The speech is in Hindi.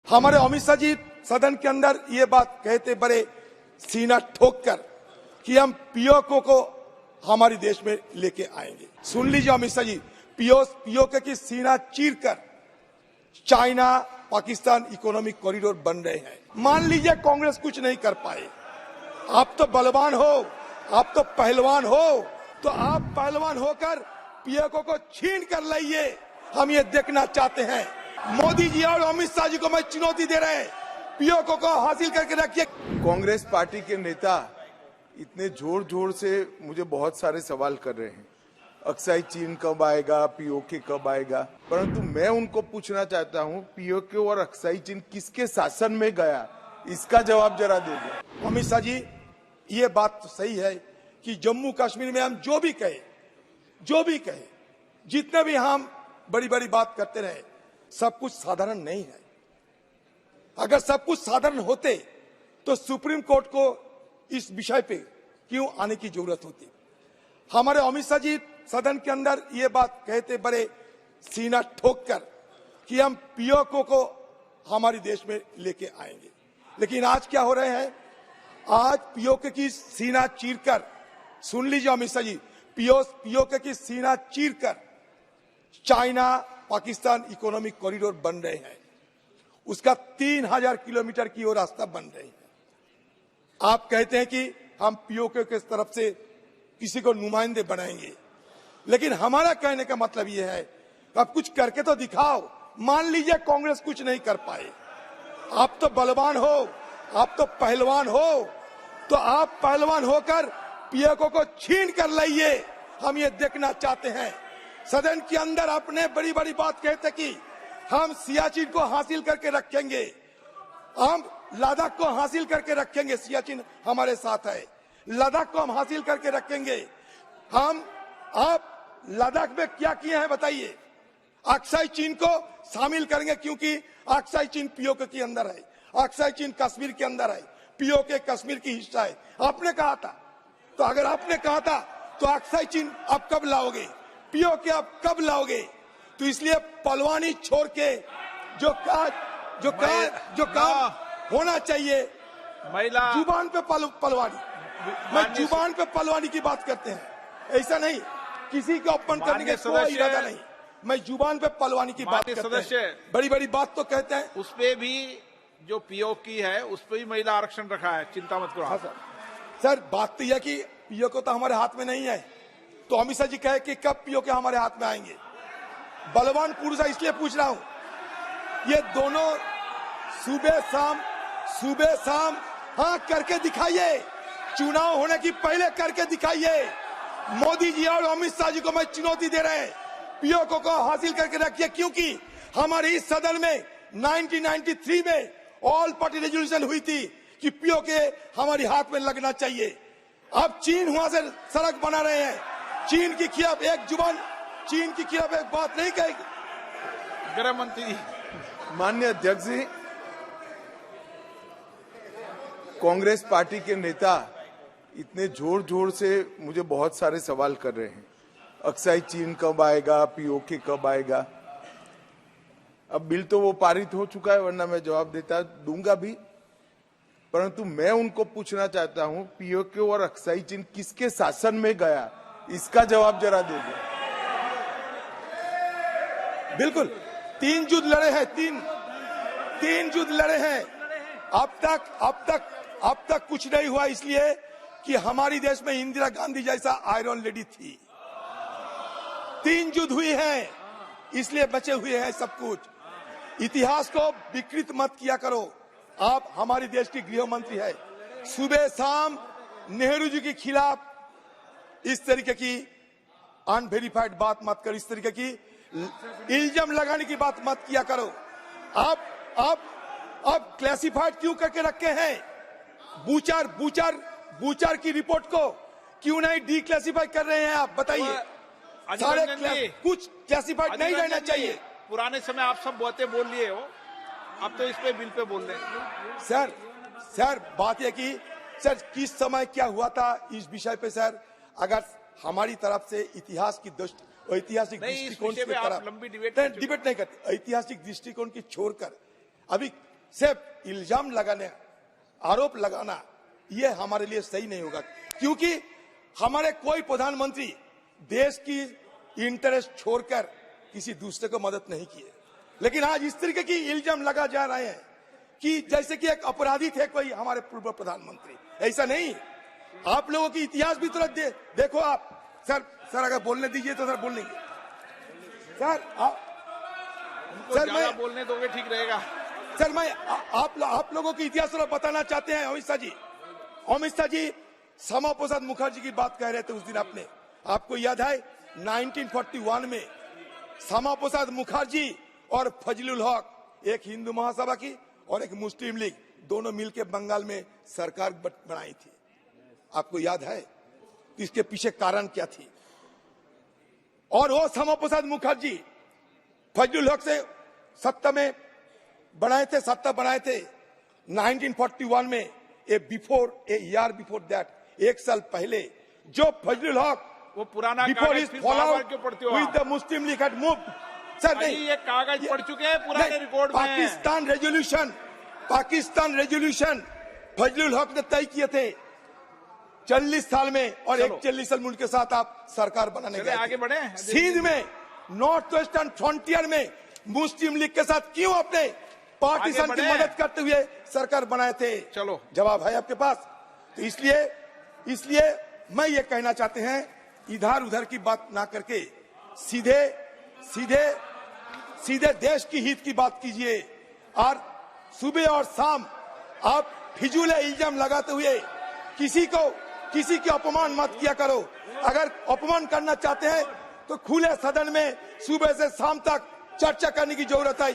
हमारे अमित शाह जी सदन के अंदर ये बात कहते बड़े सीना ठोक कर कि हम पीओके को हमारे देश में लेके आएंगे। सुन लीजिए अमित शाह जी, पीओके की सीना चीर कर चाइना पाकिस्तान इकोनॉमिक कॉरिडोर बन रहे हैं। मान लीजिए कांग्रेस कुछ नहीं कर पाए, आप तो बलवान हो, आप तो पहलवान हो, तो आप पहलवान होकर पीओके को छीन कर लाइए। हम ये देखना चाहते हैं। मोदी जी और अमित शाह जी को मैं चुनौती दे रहे हैं, पीओके को हासिल करके रखिए। कांग्रेस पार्टी के नेता इतने जोर जोर से मुझे बहुत सारे सवाल कर रहे हैं, अक्साई चीन कब आएगा, पीओके कब आएगा, परंतु मैं उनको पूछना चाहता हूं, पीओके और अक्साई चीन किसके शासन में गया, इसका जवाब जरा दे दो। अमित शाह जी, ये बात तो सही है कि जम्मू कश्मीर में हम जो भी कहे, जितने भी हम बड़ी बड़ी बात करते रहे, सब कुछ साधारण नहीं है। अगर सब कुछ साधारण होते तो सुप्रीम कोर्ट को इस विषय पे क्यों आने की जरूरत होती। हमारे अमित शाह जी सदन के अंदर ये बात कहते बड़े सीना ठोक कर कि हम पीओके को हमारे देश में लेके आएंगे। लेकिन आज क्या हो रहे हैं, आज पीओके की सीना चीरकर, सुन लीजिए अमित शाह जी, पीओके की सीना चीरकर चाइना पाकिस्तान इकोनॉमिक कॉरिडोर बन रहे हैं। उसका 3000 किलोमीटर की वो रास्ता बन रही है। आप कहते हैं कि हम पीओके के तरफ से किसी को नुमाइंदे बनाएंगे, लेकिन हमारा कहने का मतलब यह है कि आप कुछ करके तो दिखाओ। मान लीजिए कांग्रेस कुछ नहीं कर पाए, आप तो बलवान हो, आप तो पहलवान हो, तो आप पहलवान होकर पीओके को छीन कर लाइए। हम ये देखना चाहते हैं। सदन के अंदर अपने बड़ी बड़ी बात कहते कि हम सियाचिन को हासिल करके रखेंगे, हम लद्दाख को हासिल करके रखेंगे, सियाचिन हमारे साथ है, लद्दाख को हम हासिल करके रखेंगे। आप लद्दाख में क्या किए हैं बताइए। अक्साई चीन को शामिल करेंगे क्योंकि अक्साई चीन पीओके के अंदर है, अक्साई चीन कश्मीर के अंदर है, पीओके कश्मीर की हिस्सा है। आपने कहा था, तो अगर आपने कहा था तो अक्साई चीन आप कब लाओगे, पीओके आप कब लाओगे। तो इसलिए पलवानी छोड़ के जो काम होना चाहिए, महिला जुबान पे पलवानी, मैं जुबान पे पलवानी की बात करते हैं, ऐसा नहीं किसी को अपमान करने का कोई इरादा नहीं, मैं जुबान पे पलवानी की बात करते हैं। बड़ी बड़ी बात तो कहते हैं, उस पे भी जो पीओके है उस पे भी महिला आरक्षण रखा है, चिंता मत करो। हाँ सर, बात तो यह कि पीओके तो हमारे हाथ में नहीं है, तो अमित शाह जी कहे कि कब पीओके हमारे हाथ में आएंगे। बलवान पुरुष है इसलिए पूछ रहा हूं, ये दोनों सुबह शाम हाँ करके दिखाइए, चुनाव होने की पहले करके दिखाइए। मोदी जी और अमित शाह जी को मैं चुनौती दे रहे हैं, पीओके को हासिल करके रखिए, क्योंकि हमारे इस सदन में 1993 में ऑल पार्टी रेजोल्यूशन हुई थी कि पीओके हमारे हाथ में लगना चाहिए। अब चीन वहां से सड़क बना रहे हैं, चीन के खिलाफ एक जुबान, चीन के खिलाफ एक बात नहीं कहेगी। गृह मंत्री माननीय अध्यक्ष जी, कांग्रेस पार्टी के नेता इतने जोर जोर से मुझे बहुत सारे सवाल कर रहे हैं, अक्साई चीन कब आएगा, पीओके कब आएगा। अब बिल तो वो पारित हो चुका है, वरना मैं जवाब दूंगा भी, परंतु मैं उनको पूछना चाहता हूं, पीओके और अक्साई चीन किसके शासन में गया, इसका जवाब जरा दे दो। बिल्कुल, 3 युद्ध लड़े हैं, तीन युद्ध लड़े हैं। अब तक कुछ नहीं हुआ, इसलिए कि हमारी देश में इंदिरा गांधी जैसा आयरन लेडी थी। 3 युद्ध हुए हैं, इसलिए बचे हुए हैं सब कुछ। इतिहास को विकृत मत किया करो। आप हमारे देश की गृह मंत्री है, सुबह शाम नेहरू जी के खिलाफ इस तरीके की अनवेरिफाइड बात मत करो, इस तरीके की इल्जाम लगाने की बात मत किया करो। आप क्लासिफाइड क्यों करके रखे हैं? बूचर की रिपोर्ट को क्यों नहीं डिक्लासिफाई कर रहे हैं आप, बताइए। सारे कुछ क्लासिफाइड नहीं रहना चाहिए। पुराने समय आप सब बातें बोल लिए हो, अब तो इस पे बिल पे बोल रहे हैं। सर बात यह कि सर किस समय क्या हुआ था इस विषय पे सर, अगर हमारी तरफ से इतिहास की ऐतिहासिक दृष्टिकोण की तरफ लंबी डिबेट नहीं करते, ऐतिहासिक दृष्टिकोण की छोड़कर अभी सिर्फ इल्जाम लगाने, आरोप लगाना, ये हमारे लिए सही नहीं होगा, क्योंकि हमारे कोई प्रधानमंत्री देश की इंटरेस्ट छोड़कर किसी दूसरे को मदद नहीं किए। लेकिन आज इस तरीके की इल्जाम लगा जा रहे हैं कि जैसे कि एक अपराधी थे कोई हमारे पूर्व प्रधानमंत्री। ऐसा नहीं, आप लोगों की इतिहास भी तुरंत देखो आप। सर अगर बोलने दीजिए तो सर बोल लेंगे। सर सर मैं बोलने दोगे ठीक रहेगा। सर मैं आप लोगों की इतिहास थोड़ा बताना चाहते हैं। अमित शाह जी श्यामा प्रसाद मुखर्जी की बात कह रहे थे उस दिन। आपको याद है 1941 में श्यामा प्रसाद मुखर्जी और फजलुल हक, एक हिंदू महासभा की और एक मुस्लिम लीग, दोनों मिलकर बंगाल में सरकार बनाई थी। आपको याद है इसके पीछे कारण क्या थी? और वो श्यामा प्रसाद मुखर्जी फजलुल हक से सत्ता बनाए थे 1941 में। ईयर बिफोर दैट, एक साल पहले, जो फजलुल हक वो पुराना बिफोर कागज इज फिर फॉलो बार-बार क्यों पढ़ते हो विद आप? The Muslim league had moved. Sir नहीं, ये कागज पढ़ चुके हैं पुराने रिकॉर्ड में। पाकिस्तान रेजोल्यूशन फजलुल हक ने तय किए थे 40 साल में, और एक 40 साल मुल्क के साथ आप सरकार बनाने गए। आगे बढ़े। सिंध में नॉर्थ वेस्टर्न फ्रंटियर में मुस्लिम लीग के साथ क्यों अपने पार्टीशन की मदद करते हुए सरकार बनाए थे? चलो जवाब है आपके पास। तो इसलिए मैं ये कहना चाहते हैं, इधर उधर की बात ना करके सीधे देश की हित की बात कीजिए। और सुबह और शाम आप फिजूल इल्जाम लगाते हुए किसी की अपमान मत किया करो। अगर अपमान करना चाहते हैं तो खुले सदन में सुबह से शाम तक चर्चा करने की जरूरत है।